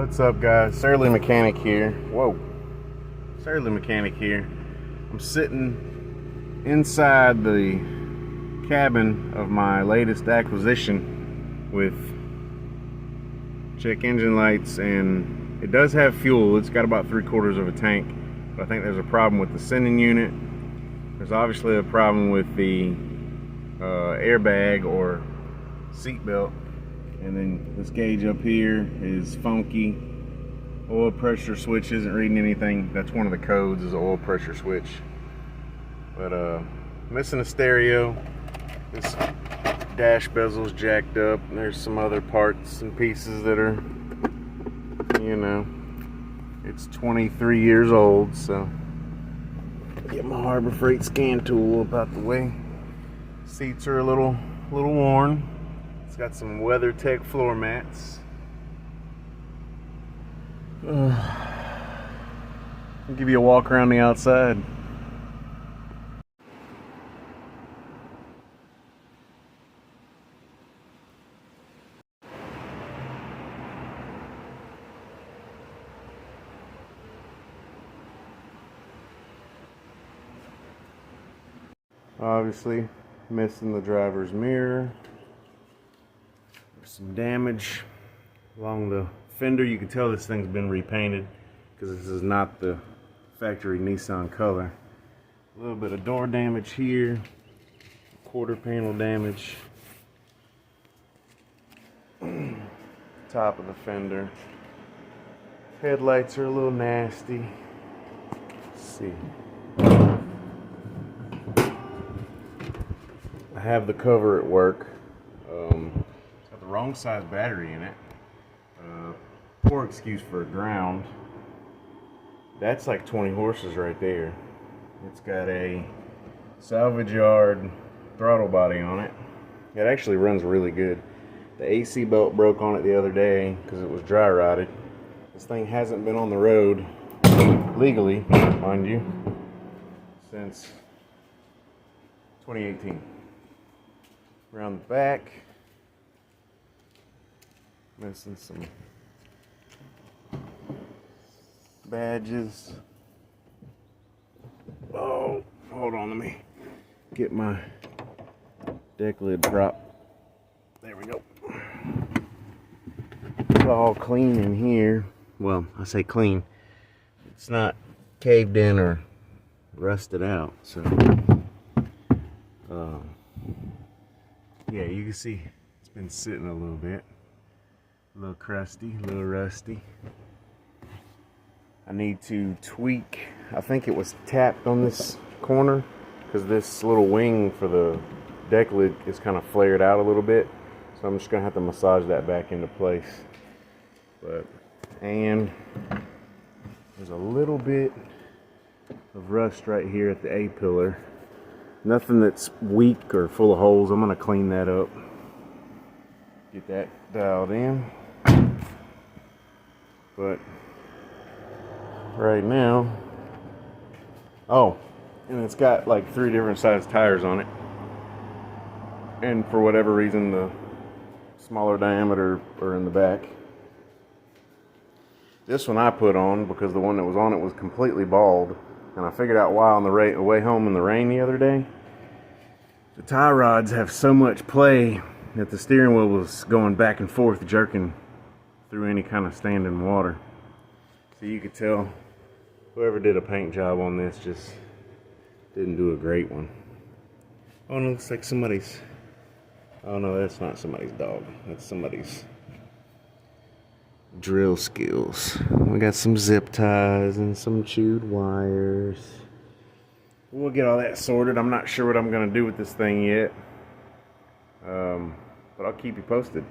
What's up, guys? Surly Mechanic here. Whoa. Surly Mechanic here. I'm sitting inside the cabin of my latest acquisition with check engine lights, and it does have fuel. It's got about 3/4 of a tank, but I think there's a problem with the sending unit. There's obviously a problem with the airbag or seat belt. And then this gauge up here is funky. Oil pressure switch isn't reading anything. That's one of the codes, is an oil pressure switch. But missing a stereo. This dash bezel's jacked up. And there's some other parts and pieces that are, you know, it's 23 years old. So get my Harbor Freight scan tool up out the way. Seats are a little worn. It's got some WeatherTech floor mats. I'll give you a walk around the outside. Obviously, missing the driver's mirror. Some damage along the fender. You can tell this thing's been repainted because this is not the factory Nissan color. A little bit of door damage here, quarter panel damage, top of the fender. Headlights are a little nasty. Let's see. I have the cover at work. Wrong size battery in it. Poor excuse for a ground. That's like 20 horses right there. It's got a salvage yard throttle body on it. It actually runs really good. The AC belt broke on it the other day because it was dry rotted. This thing hasn't been on the road legally, mind you, since 2018. Around the back, missing some badges. Oh, hold on, let me get my deck lid prop. There we go. It's all clean in here. Well, I say clean. It's not caved in or rusted out, so yeah, you can see it's been sitting a little bit. A little crusty, a little rusty. I need to tweak. I think it was tapped on this corner because this little wing for the deck lid is kind of flared out a little bit. So I'm just gonna have to massage that back into place. And there's a little bit of rust right here at the A-pillar. Nothing that's weak or full of holes. I'm gonna clean that up. Get that dialed in. But right now, oh, and it's got like 3 different size tires on it, and for whatever reason the smaller diameter are in the back. This one I put on because the one that was on it was completely bald, and I figured out why on the way home in the rain the other day. The tie rods have so much play that the steering wheel was going back and forth, jerking through any kind of standing water. So you could tell whoever did a paint job on this just didn't do a great one. Oh, no, it looks like somebody's, oh no, that's not somebody's dog. That's somebody's drill skills. We got some zip ties and some chewed wires. We'll get all that sorted. I'm not sure what I'm gonna do with this thing yet. But I'll keep you posted.